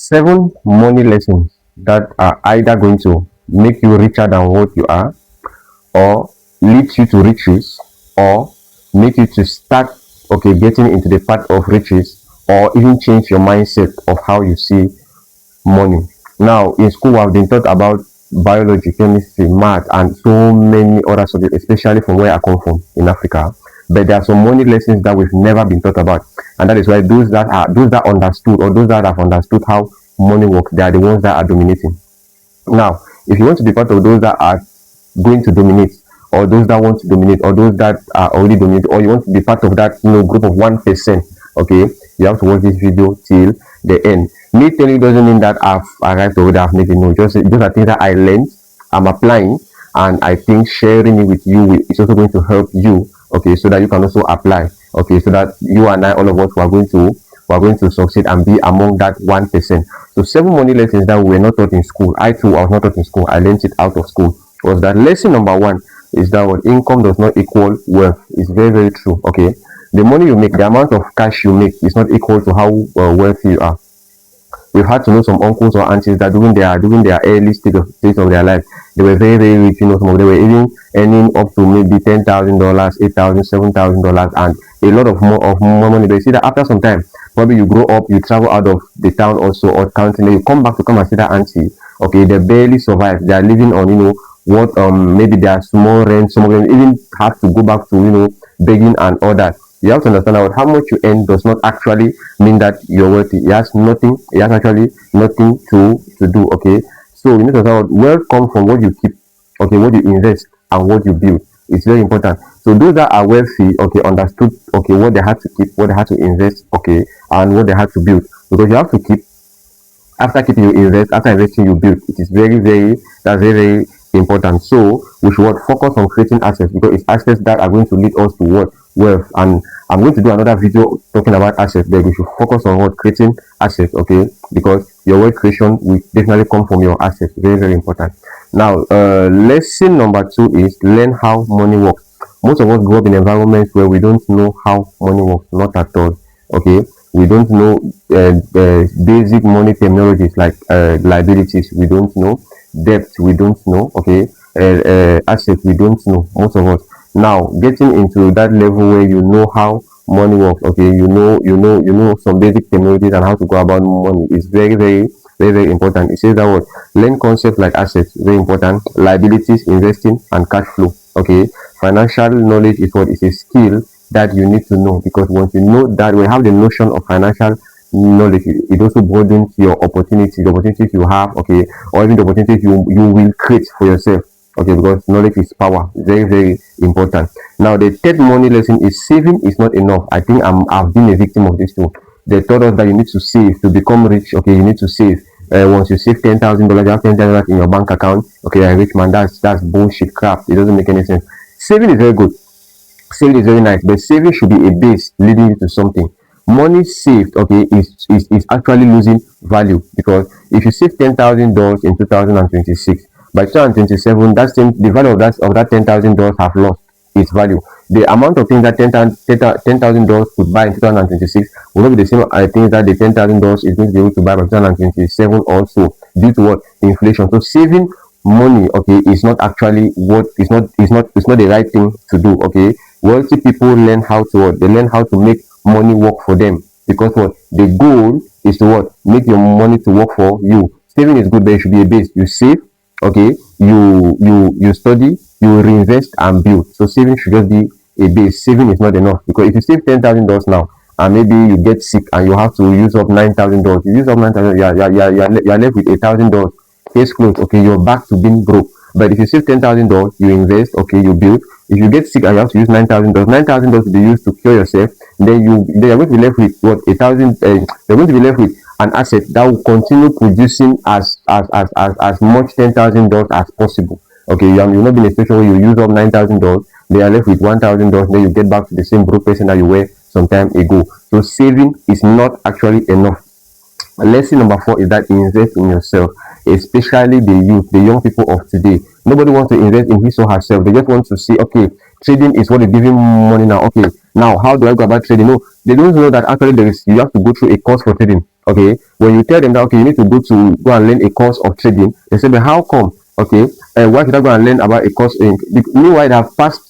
7 money lessons that are either going to make you richer than what you are, or lead you to riches, or make you to start getting into the path of riches, or even change your mindset of how you see money. Now, in school, I've been taught about biology, chemistry, math, and so many other subjects, especially from where I come from in Africa. But there are some money lessons that we've never been taught about, and that is why those that understood, or those that have understood how money works, they are the ones that are dominating. Now, if you want to be part of those that are going to dominate, or those that want to dominate, or those that are already dominated, or you want to be part of that group of 1%, okay, you have to watch this video till the end. Me telling you doesn't mean that I've arrived or that I've made it. No, just those are things that I learned, I'm applying, and I think sharing it with you is also going to help you, okay, so that you can also apply, okay, so that you and I, all of us, we are going to succeed and be among that 1%. So 7 money lessons that we were not taught in school. I too, I was not taught in school. I learned it out of school. Was that lesson number 1 is that what income does not equal wealth. It's very, very true. Okay, the money you make, the amount of cash you make is not equal to how wealthy you are. We've had to know some uncles or aunties that during their early stage of their life, they were very, very rich. You know, some of them were even earning up to maybe $10,000, $8,000, $7,000, and a lot of more money. But you see that after some time, probably you grow up, you travel out of the town also, or county, then you come back to come and see that auntie. Okay, they barely survive. They are living on, what maybe they are small rent. Some of them even have to go back to begging and all that. You have to understand that how much you earn does not actually mean that you're wealthy. It has actually nothing to do. Okay, so you need to understand wealth comes from what you keep, okay, what you invest and what you build. It's very important. So those that are wealthy, okay, understood, okay, what they had to keep, what they had to invest, okay, and what they had to build. Because you have to keep, after keeping you invest, after investing you build. It is very, very, that's very, very important. So we should focus on creating assets, because it's assets that are going to lead us to what wealth. And I'm going to do another video talking about assets, but we should focus on what creating assets, okay, because your wealth creation will definitely come from your assets. Very, very important. Now, lesson number 2 is learn how money works. Most of us grow up in environments where we don't know how money works, not at all. Okay, we don't know basic money terminologies like liabilities. We don't know debt. We don't know. Okay, assets. We don't know. Most of us now getting into that level where you know how money works. Okay, you know some basic terminologies and how to go about money is very, very, very, very important. It says that what learn concepts like assets, very important, liabilities, investing, and cash flow. Okay, financial knowledge is what is a skill that you need to know, because once you know that, we have the notion of financial knowledge, it also broadens your opportunities, the opportunities you have, okay, or even the opportunities you will create for yourself. Okay, because knowledge is power. Very, very important. Now, the third money lesson is saving is not enough. I think I've been a victim of this too. They told us that you need to save to become rich. Okay, you need to save. Once you save $10,000, you have $10,000 in your bank account. Okay, you're a rich man. That's bullshit crap. It doesn't make any sense. Saving is very good. Saving is very nice, but saving should be a base leading you to something. Money saved, okay, is actually losing value, because if you save $10,000 in 2026, by 2027, the value of that $10,000 have lost its value. The amount of things that $10,000 could buy in 2026 will not be the same I think that the $10,000 is going to be able to buy by 2027 also, due to what inflation. So saving money, okay, is not actually what it's not the right thing to do. Okay, wealthy people learn how to they learn how to make money work for them, because what the goal is to what make your money to work for you. Saving is good, but it should be a base. You save, okay, you study, you reinvest and build. So saving should just be a base. Saving is not enough, because if you save $10,000 now and maybe you get sick and you have to use up $9,000, you use up 9,000, you're left with $8,000. Case closed. Okay, you're back to being broke. But if you save $10,000, you invest, okay, you build. If you get sick and you have to use $9,000 will be used to cure yourself. Then you're going to be left with what 1,000. You're going to be left with an asset that will continue producing as much $10,000 as possible. Okay, you'll not be in a situation where you use up $9,000, they are left with $1,000, then you get back to the same broke person that you were some time ago. So saving is not actually enough. Lesson number 4 is that invest in yourself, especially the youth, the young people of today. Nobody wants to invest in his or herself. They just want to see, okay, trading is what is giving money now. Okay, now how do I go about trading? No, they don't know that actually you have to go through a course for trading. Okay, when you tell them that okay, you need to go and learn a course of trading, they say, but how come? Okay, and why should I go and learn about a course in? Meanwhile,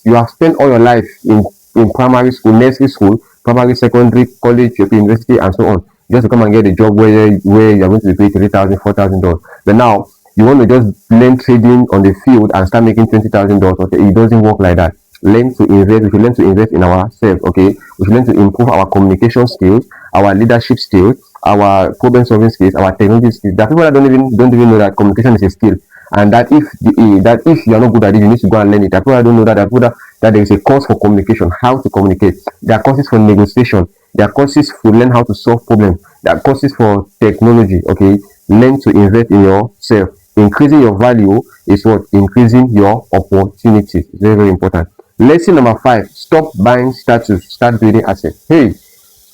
you have spent all your life in primary school, nursery school, primary, secondary, college, university, and so on, just to come and get a job where you're going to be paid $3,000, $4,000. But now you want to just learn trading on the field and start making $20,000. Okay, it doesn't work like that. Learn to invest. We should learn to invest in ourselves. Okay, we should learn to improve our communication skills, our leadership skills, our problem solving skills, our technology skills. There are people that don't even know that communication is a skill, and that if you are not good at it, you need to go and learn it. There are people that don't know that there is a course for communication, how to communicate. There are courses for negotiation. There are courses to learn how to solve problems. There are courses for technology. Okay, learn to invest in yourself. Increasing your value is what? Increasing your opportunities. Very, very important. Lesson number 5: stop buying status, start building assets. Hey,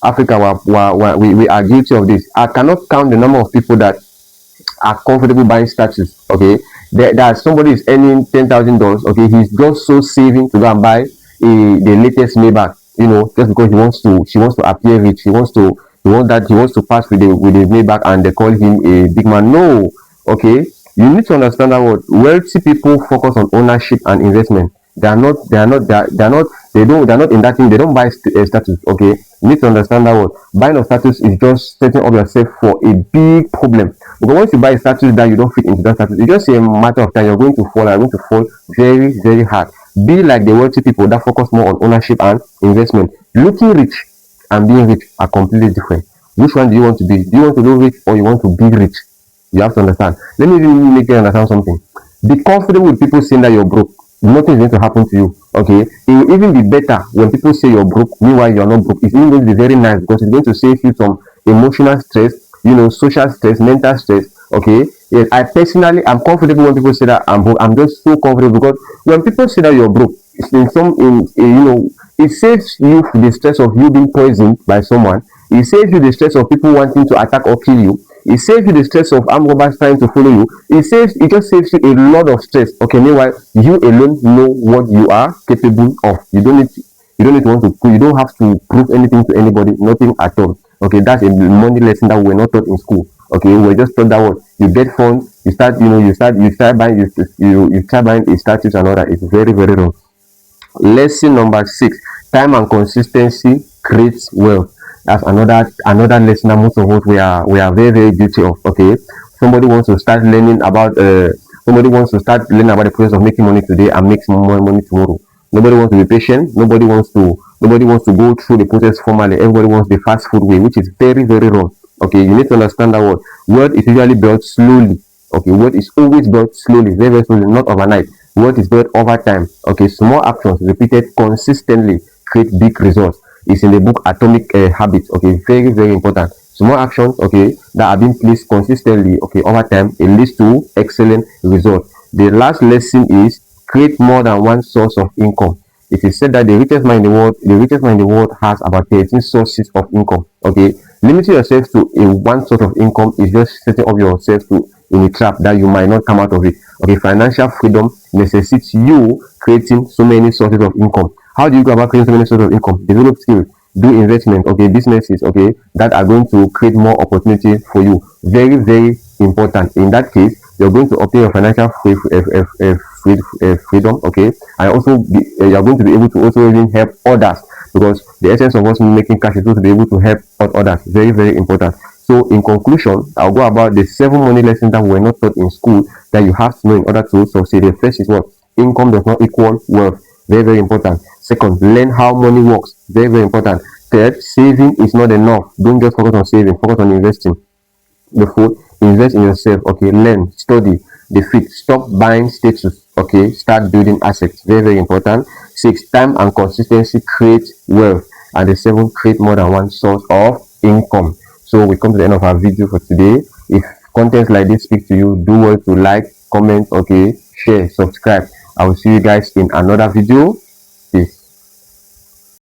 Africa, we are guilty of this. I cannot count the number of people that are comfortable buying statues. Okay, that somebody is earning $10,000. Okay, he's just so saving to go and buy the latest Maybach. Just because she wants to appear rich. He wants to pass with the Maybach, and they call him a big man. No, okay. You need to understand that what wealthy people focus on ownership and investment. They're not in that thing. They don't buy status. Okay, you need to understand that what buying of status is just setting up yourself for a big problem. Because once you buy a status that you don't fit into that status, it's just a matter of time. You're going to fall. You're going to fall very, very hard. Be like the wealthy people that focus more on ownership and investment. Looking rich and being rich are completely different. Which one do you want to be? Do you want to look rich or you want to be rich? You have to understand. Let me really make you understand something. Be comfortable with people saying that you're broke. Nothing is going to happen to you. Okay, it will even be better when people say you're broke, meanwhile you're not broke. It's even going to be very nice because it's going to save you some emotional stress, social stress, mental stress. Okay, yes, I'm comfortable when people say that I'm broke. I'm just so comfortable because when people say that you're broke, it saves you the stress of you being poisoned by someone. It saves you the stress of people wanting to attack or kill you. It saves you the stress of armed robbers trying to follow you. It just saves you a lot of stress. Okay, meanwhile, you alone know what you are capable of. You don't need to want to you don't have to prove anything to anybody, nothing at all. Okay, that's a money lesson that we're not taught in school. Okay, we're just taught that what you get funds, you start buying you start buying a status and all that. It's very, very wrong. Lesson number 6: time and consistency creates wealth. That's another lesson that most of us we are very, very guilty of. Okay, somebody wants to start learning about the process of making money today and make more money tomorrow. Nobody wants to be patient. Nobody wants to go through the process formally. Everybody wants the fast food way, which is very, very wrong. Okay, you need to understand that what wealth is usually built slowly. Okay, wealth is always built slowly, very, very slowly, not overnight. Wealth is built over time. Okay, small actions repeated consistently create big results. It's in the book Atomic Habits. Okay, very, very important. Small actions, okay, that are being placed consistently, okay, over time, it leads to excellent results. The last lesson is create more than one source of income. It is said that the richest man in the world has about 13 sources of income. Okay, limiting yourself to a one source of income is just setting up yourself to in a trap that you might not come out of it. Okay, financial freedom necessitates you creating so many sources of income. How do you go about creating so many sources of income? Develop skills, do investment, okay, businesses, okay, that are going to create more opportunity for you. Very, very important. In that case, you're going to obtain your financial freedom, okay, and you're going to be able to also even help others, because the essence of us making cash is to be able to help others. Very, very important. So in conclusion, I'll go about the 7 money lessons that were not taught in school that you have to know in order to succeed. The first is what? Income does not equal wealth. Very, very important. Second, learn how money works. Very, very important. Third, saving is not enough. Don't just focus on saving, focus on investing. The fourth, invest in yourself. Okay, learn, study. The fifth, stop buying status. Okay, start building assets. Very, very important. 6, time and consistency create wealth. And the 7th, create more than one source of income. So we come to the end of our video for today. If content like this speaks to you, do well to like, comment, okay, share, subscribe. I will see you guys in another video. Peace.